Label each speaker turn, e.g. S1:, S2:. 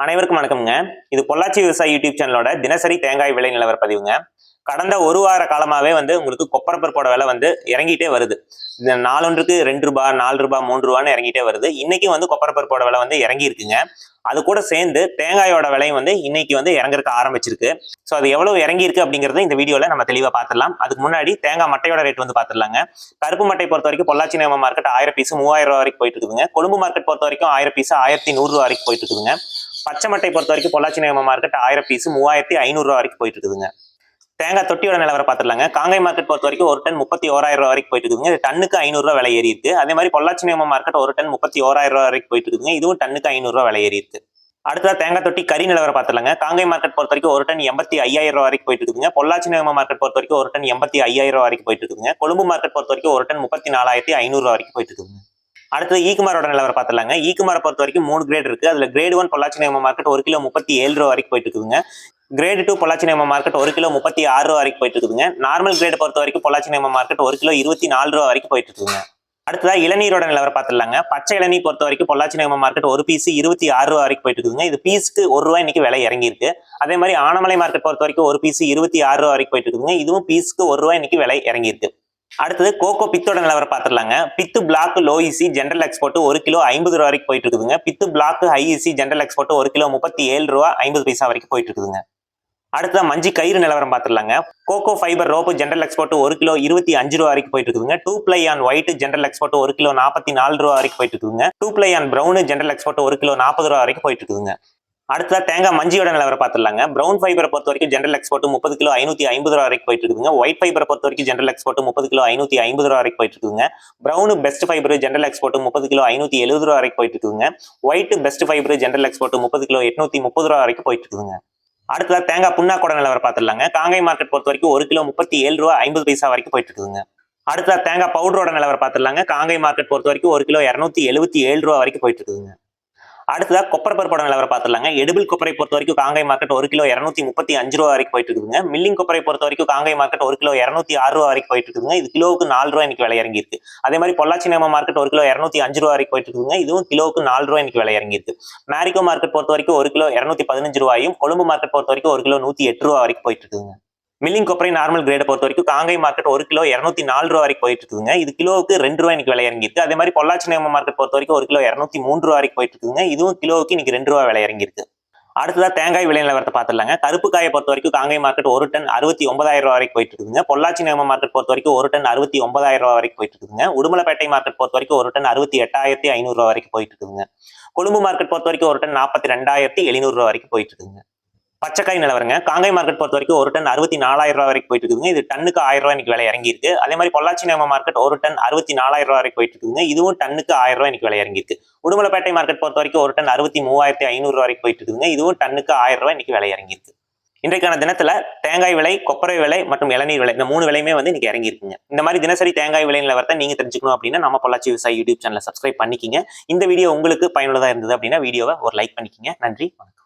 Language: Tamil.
S1: அனைவருக்கும் வணக்கம்ங்க. இது பொள்ளாச்சி விவசாய யூடியூப் சேனலோட தினசரி தேங்காய் விலை நிலவர பதிவுங்க. கடந்த ஒரு வார காலமாவே உங்களுக்கு கொப்பரை பருப்போட விலை இறங்கிட்டே வருது. இந்த நாளொன்றுக்கு ரூ. 2 ரூ. 4 ரூ. 3 இறங்கிட்டே வருது. இன்னைக்கு கொப்பரை பருப்போட விலை இறங்கி இருக்குங்க. அது கூட சேர்ந்து தேங்காயோட விலையும் இன்னைக்கு இறங்குறதுக்கு ஆரம்பிச்சிருக்கு. ஸோ அது எவ்வளவு இறங்கி இருக்கு அப்படிங்கறத இந்த வீடியோல நம்ம தெளிவா பார்த்துடலாம். அதுக்கு முன்னாடி தேங்காய் மட்டையோட ரேட் பார்த்துடலாங்க. கருப்பு மட்டை பொறுத்த வரைக்கும் பொள்ளாச்சி நேம மார்க்கெட் 1000 பீஸ் 3000 ரூபாய் வரைக்கும் போயிட்டு இருக்குதுங்க. கொழும்பு மார்க்கெட் பொறுத்த வரைக்கும் 1000 பீஸ் 1100 ரூபாய் வரைக்கும் போயிட்டு இருக்குதுங்க. பச்சை மட்டை பொறுத்த வரைக்கும் பொள்ளாச்சி நேம மார்க்கெட் 1000 பீஸ் 3500 ரூபாய் வரைக்கும் போயிட்டு இருக்குதுங்க. தேங்காய் தொட்டியோட நிலவரம் பார்த்துடலாங்க. காங்கை மார்க்கெட் பொறுத்த வரைக்கும் ஒரு டன் 31000 ரூபாய் வரைக்கும் போயிட்டு இருக்குதுங்க. இது டன்னுக்கு 500 ரூபாய் விலை ஏறி இருக்கு. அதே மாதிரி பொள்ளாச்சி நேம மார்க்கெட் ஒரு டன் 31000 ரூபாய் வரைக்கும் போயிட்டு இருக்குதுங்க. இதுவும் டன்னுக்கு 500 ரூபாய் விலை ஏறி இருக்கு. அடுத்ததா தேங்காய் தொட்டி கறி நிலவரம் பார்த்துடலாங்க. காங்கை மார்க்கெட் பொறுத்த வரைக்கும் ஒரு டன் 85,000 ரூபாய் வரைக்கும் போயிட்டு இருக்குதுங்க. பொள்ளாச்சி நேம மார்க்கெட் பொறுத்த வரைக்கும் ஒரு டன் 85,000 ரூபாய் வரைக்கும் போயிட்டு இருக்குதுங்க. கொழும்பு மார்க்கெட் பொறுத்த வரைக்கும் ஒரு டன் 34,500 ரூபாய் வரைக்கும் போயிட்டு இருக்குதுங்க. அடுத்தது ஈக்குமாரோட நிலவரம் பார்த்துடலாங்க. ஈக்குமாரை பொறுத்த வரைக்கும் 3 கிரேட் இருக்கு. அதுல கிரேட் 1 பொள்ளாச்சி நேம மார்க்கெட் 1 கிலோ 37 ரூபாய் வரைக்கும் போயிட்டு இருக்குதுங்க. கிரேட் 2 பொள்ளாச்சி நேம மார்க்கெட் 1 கிலோ 36 ரூபாய் வரைக்கும் போயிட்டு இருக்குதுங்க. நார்மல் கிரேட் பொறுத்த வரைக்கும் பொள்ளாச்சி நேம மார்க்கெட் 1 கிலோ 24 ரூபாய் வரைக்கும் போயிட்டு இருக்குதுங்க. அடுத்ததா இளநீரோட நிலவரம் பார்த்துடலாங்க. பச்சை இளநீர் பொறுத்த வரைக்கும் பொள்ளாச்சி நேம மார்க்கெட் ஒரு பீஸ் 26 ரூபாய் வரைக்கும் போயிட்டு இருக்குதுங்க. இது பீஸ்க்கு ₹1 இன்னைக்கு விலை இறங்கி இருக்கு. அதே மாதிரி ஆனமலை மார்க்கெட் பொறுத்த வரைக்கும் ஒரு பீஸ் 26 ரூபாய் வரைக்கும் போயிட்டு இருக்குதுங்க. இதுவும் பீஸ்க்கு ₹1 இன்னைக்கு விலை இறங்கி இருக்கு. அடுத்தது கோகோ பித்தோட நிலவரம் பார்த்துடலாங்க. பித்து பிளாக் லோ இசி ஜென்ரல் எக்ஸ்போர்ட் 1 கிலோ 50 ரூபாய் வரைக்கும் போயிட்டு இருக்குதுங்க. பித்து பிளாக் ஹை இசி ஜென்ரல் எக்ஸ்போர்ட் 1 கிலோ 37 ரூபாய் 50 பைசா வரைக்கும் போயிட்டு இருக்குதுங்க. அடுத்த மஞ்சி கயிறு நிலவரம் பார்த்துடலாங்க. Coco fibre rope general export 1 kilo 25 ரூபாய் வரைக்கும் போயிட்டு இருக்குதுங்க. 2 ply on white general export 1 kilo 44 ரூபாய் வரைக்கும் போயிட்டு இருக்குதுங்க. 2 ply on brown general export 1 kilo 40 ரூபாய் வரைக்கும் போயிட்டு இருக்குதுங்க. அடுத்த தேங்காய் மஞ்சியோட நிலவரம் பார்த்துடலாங்க. பிரவுன் ஃபைபரை பொறுத்த வரைக்கும் ஜென்ரல் எக்ஸ்போர்ட் 30 கிலோ 550 ரூபாய் வரைக்கும் போயிட்டு இருக்குதுங்க. ஒயிட் ஃபைபரை பொறுத்த வரைக்கும் ஜென்ரல் எக்ஸ்போர்ட் 30 கிலோ 550 ரூபாய் வரைக்கும் போயிட்டு இருக்குதுங்க. Brown best fibre general export 30 kilo 570 ரூபாய் வரைக்கும் போயிட்டு இருக்குதுங்க. White best fibre general export 30 kilo 830 ரூபாய் வரைக்கும் போயிட்டு இருக்குதுங்க. அடுத்ததா தேங்காய் புண்ணாக்கோட நிலவரம் பார்த்துடலாங்க. காங்கை மார்க்கெட் பொறுத்த வரைக்கும் 1 கிலோ 37 ரூபாய் 50 பைசா வரைக்கும் போயிட்டு இருக்குதுங்க. அடுத்த தேங்காய் பவுடரோட நிலவரம் பார்த்துடலாங்க. காங்கை மார்க்கெட் பொறுத்த வரைக்கும் 1 கிலோ 277 ரூபாய் வரைக்கும் போயிட்டு இருக்குதுங்க. அடுத்ததா கொப்பரை பருப்போட நிலவரம் பார்த்துடலாங்க. எடிபிள் கொப்பரை பொறுத்த வரைக்கும் காங்கை மார்க்கெட் 1 கிலோ 235 ரூபாய் வரைக்கும் போயிட்டு இருக்குதுங்க. மில்லிங் கொப்பரை பொறுத்த வரைக்கும் காங்கை மார்க்கெட் 1 கிலோ 206 ரூபாய் வரைக்கும் போயிட்டு இருக்குதுங்க. இது கிலோவுக்கு 4 ரூபாய் இன்னைக்கு விலை இறங்கி இருக்கு. அதே மாதிரி பொள்ளாச்சி நேம மார்க்கெட் 1 கிலோ 205 ரூபாய் வரைக்கும் போயிட்டு இருக்குதுங்க. இதுவும் கிலோவுக்கு 4 ரூபாய் இன்னைக்கு விலை இறங்கி இருக்கு. மேரிகோ மார்க்கெட் பொறுத்த வரைக்கும் 1 கிலோ 215 ரூபாயும், கொழும்பு மார்க்கெட் பொறுத்த வரைக்கும் 1 கிலோ 108 ரூபாய் வரைக்கும் போயிட்டு இருக்குதுங்க. மில்லிங் கொப்பரை நார்மல் கிரேட பொறுத்த வரைக்கும் காங்கை மார்க்கெட் 1 கிலோ 204 ரூபாய் வரைக்கும் போயிட்டு இருக்குதுங்க. இது கிலோவுக்கு 2 ரூபாய் இன்னைக்கு விலை இறங்கி இருக்கு. அதே மாதிரி பொள்ளாச்சி நேம மார்க்கெட் பொறுத்த வரைக்கும் 1 கிலோ 203 ரூபாய் வரைக்கும் போயிட்டு இருக்குதுங்க. இதுவும் கிலோவுக்கு இன்னைக்கு 2 ரூபாய் விலை இறங்கி இருக்கு. அடுத்ததா தேங்காய் விலை நிலவரத்தை பார்த்துடலாங்க. கருப்பு காயை பொறுத்த வரைக்கும் காங்கை மார்க்கெட் 1 டன் 69,000 ரூபாய் வரைக்கும் போயிட்டு இருக்குதுங்க. பொள்ளாச்சி நேம மார்க்கெட் பொறுத்த வரைக்கும் 1 டன் 69,000 ரூபாய் வரைக்கும் போயிட்டு இருக்குதுங்க. உடுமலைப்பேட்டை மார்க்கெட் பொறுத்த வரைக்கும் 1 டன் 68,500 ரூபாய் வரைக்கும் போயிட்டு இருக்குதுங்க. கொழும்பு மார்க்கெட் பொறுத்த வரைக்கும் 1 டன் 42,700 ரூபாய் வரைக்கும் போயிட்டு இருக்குதுங்க. பச்சைக்காய் நிலவரங்க. காங்கை மார்க்கெட் பொறுத்த வரைக்கும் 1 டன் 64,000 ரூபாய் வரைக்கும் போயிட்டு இருக்குதுங்க. இது டன்னுக்கு 1000 ரூபாய் இன்னைக்கு விலை இறங்கி இருக்கு. அதே மாதிரி பொள்ளாச்சி நேம மார்க்கெட் 1 டன் 64,000 ரூபாய் வரைக்கும் போயிட்டு இருக்குதுங்க. இதுவும் டன்னுக்கு 1000 ரூபாய் இன்னைக்கு விலை இறங்கி இருக்கு. உடுமலைப்பேட்டை மார்க்கெட் பொறுத்த வரைக்கும் 1 டன் 63,500 ரூபாய் வரைக்கும் போயிட்டு இருக்குதுங்க. இதுவும் டன்னுக்கு 1000 ரூபாய் இன்னைக்கு விலை இறங்கி இருக்கு. இன்றைக்கான தினத்துல தேங்காய் விலை, கொப்பரை விலை மற்றும் இளநீர் விலை இந்த 3 விலையுமே இன்னைக்கு இறங்கி இருக்குங்க. இந்த மாதிரி தினசரி தேங்காய் விலை நிலவரத்தை நீங்க தெரிஞ்சுக்கணும் அப்படின்னா நம்ம பொள்ளாச்சி விவசாய யூடியூப் சேனலை சப்ஸ்கிரைப் பண்ணிக்கிங்க. இந்த வீடியோ உங்களுக்கு பயனுள்ளதா இருந்தது அப்படின்னா வீடியோவை ஒரு லைக் பண்ணிக்கிங்க. நன்றி, வணக்கம்.